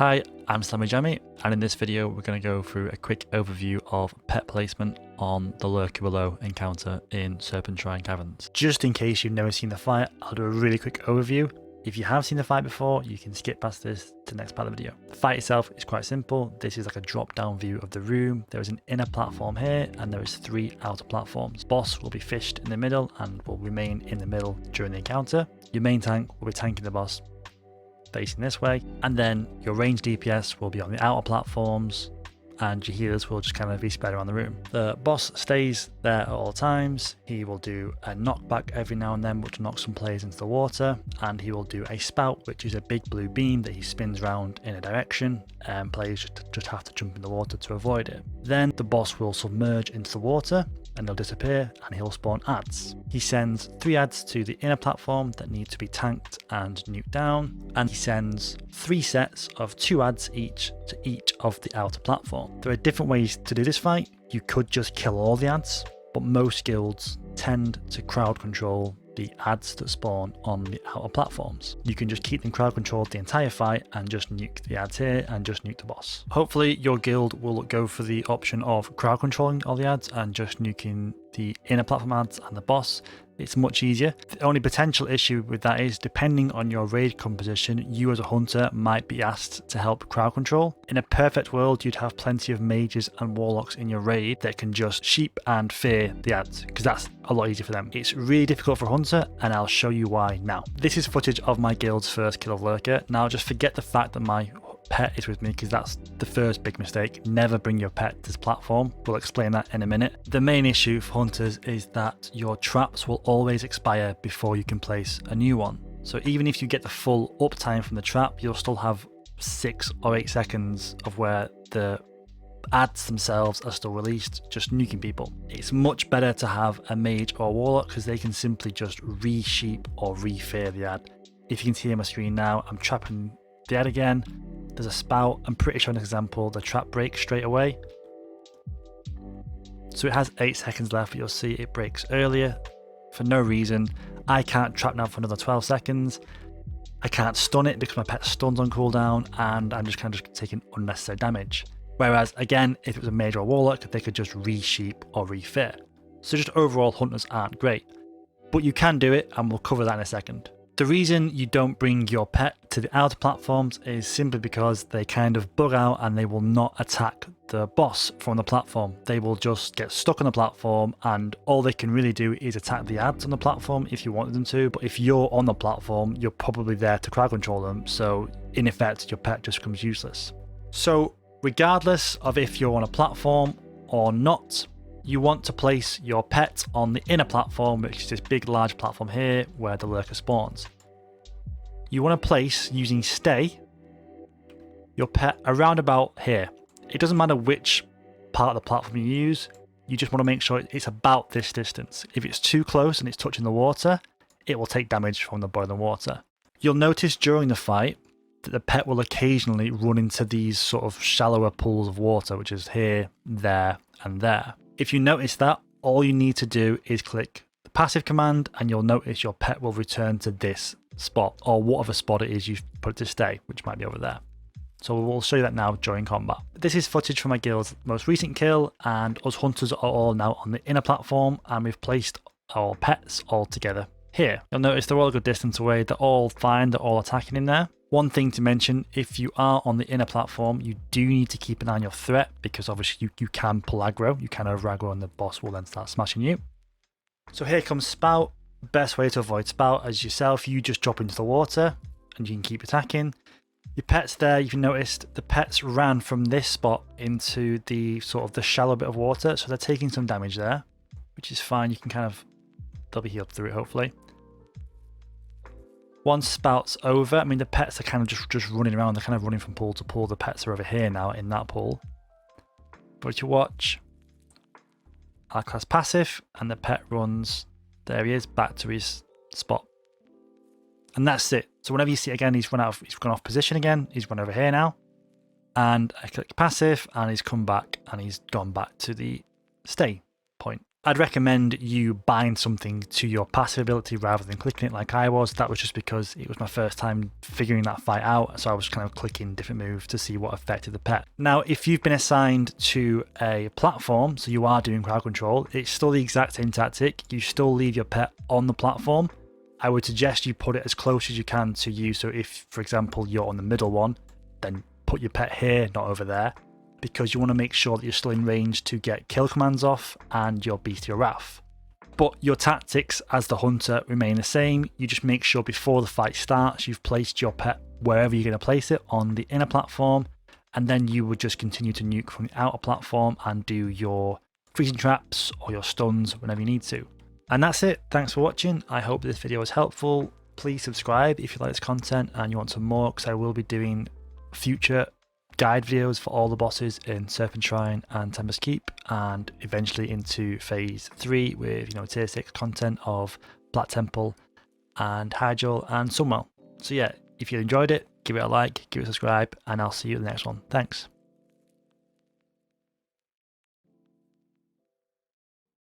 Hi, I'm Sammy Jammy, and in this video we're going to go through a quick overview of pet placement on the Lurker below encounter in Serpentine Caverns. Just in case you've never seen the fight, I'll do a really quick overview. If you have seen the fight before, you can skip past this to the next part of the video. The fight itself is quite simple. This is like a drop down view of the room. There is an inner platform here and there is 3 outer platforms. Boss will be fished in the middle and will remain in the middle during the encounter. Your main tank will be tanking the boss facing this way, and then your range DPS will be on the outer platforms and your healers will just kind of be spread around the room. The boss stays there at all times. He will do a knockback every now and then, which will knock some players into the water, and he will do a spout, which is a big blue beam that he spins around in a direction, and players just have to jump in the water to avoid it. Then the boss will submerge into the water and they'll disappear and he'll spawn adds. He sends 3 adds to the inner platform that need to be tanked and nuked down, and he sends 3 sets of 2 adds each to each of the outer platform. There are different ways to do this fight. You could just kill all the adds, but most guilds tend to crowd control the adds that spawn on the outer platforms. You can just keep them crowd controlled the entire fight and just nuke the adds here and just nuke the boss. Hopefully your guild will go for the option of crowd controlling all the adds and just nuking the inner platform adds and the boss. It's much easier. The only potential issue with that is, depending on your raid composition, you as a hunter might be asked to help crowd control. In a perfect world, you'd have plenty of mages and warlocks in your raid that can just sheep and fear the adds, because that's a lot easier for them. It's really difficult for a hunter, and I'll show you why now. This is footage of my guild's first kill of Lurker. Now just forget the fact that my pet is with me, because that's the first big mistake. Never bring your pet to this platform. We'll explain that in a minute. The main issue for hunters is that your traps will always expire before you can place a new one. So even if you get the full uptime from the trap, you'll still have 6 or 8 seconds of where the adds themselves are still released, just nuking people. It's much better to have a mage or a warlock, because they can simply just re-sheep or re-fear the add. If you can see on my screen now, I'm trapping the add again. There's a spout. I'm pretty sure in this example the trap breaks straight away. So it has 8 seconds left, but you'll see it breaks earlier for no reason. I can't trap now for another 12 seconds. I can't stun it because my pet stuns on cooldown, and I'm just kind of taking unnecessary damage. Whereas again, if it was a mage or a warlock, they could just re-sheep or re-fear. So just overall, hunters aren't great. But you can do it, and we'll cover that in a second. The reason you don't bring your pet to the outer platforms is simply because they kind of bug out and they will not attack the boss from the platform. They will just get stuck on the platform, and all they can really do is attack the adds on the platform if you wanted them to. But if you're on the platform, you're probably there to crowd control them, so in effect your pet just becomes useless. So regardless of if you're on a platform or not, you want to place your pet on the inner platform, which is this big large platform here where the Lurker spawns. You want to place, using stay, your pet around about here. It doesn't matter which part of the platform you use, you just want to make sure it's about this distance. If it's too close and it's touching the water, it will take damage from the boiling water. You'll notice during the fight that the pet will occasionally run into these sort of shallower pools of water, which is here, there, and there. If you notice that, all you need to do is click the passive command and you'll notice your pet will return to this spot, or whatever spot it is you've put it to stay, which might be over there. So we'll show you that now during combat. This is footage from my guild's most recent kill, and us hunters are all now on the inner platform, and we've placed our pets all together here. You'll notice they're all a good distance away, they're all fine, they're all attacking in there. One thing to mention, if you are on the inner platform, you do need to keep an eye on your threat, because obviously you can pull aggro, you can over aggro and the boss will then start smashing you. So here comes spout. Best way to avoid spout as yourself, you just drop into the water and you can keep attacking. Your pet's there, you've noticed the pets ran from this spot into the sort of the shallow bit of water, so they're taking some damage there, which is fine. You can kind of, they'll be healed through it hopefully. Once spout's over, I mean the pets are kind of just running around, they're kind of running from pool to pool. The pets are over here now in that pool. But if you watch, I'll cast passive and the pet runs, there he is, back to his spot. And that's it. So whenever you see it again, he's gone off position again, he's run over here now. And I click passive and he's come back and he's gone back to the stay point. I'd recommend you bind something to your passive ability rather than clicking it like I was. That was just because it was my first time figuring that fight out, so I was kind of clicking different moves to see what affected the pet. Now, if you've been assigned to a platform, so you are doing crowd control, it's still the exact same tactic. You still leave your pet on the platform. I would suggest you put it as close as you can to you. So if, for example, you're on the middle one, then put your pet here, not over there, because you want to make sure that you're still in range to get kill commands off and your bestial wrath. But your tactics as the hunter remain the same. You just make sure before the fight starts you've placed your pet wherever you're going to place it on the inner platform, and then you would just continue to nuke from the outer platform and do your freezing traps or your stuns whenever you need to. And that's it. Thanks for watching. I hope this video was helpful. Please subscribe if you like this content and you want some more, because I will be doing future guide videos for all the bosses in Serpent Shrine and Tempest Keep, and eventually into phase 3 with tier 6 content of Black Temple and Hyjal and Sunwell. So yeah, if you enjoyed it, give it a like, give it a subscribe, and I'll see you in the next one. Thanks.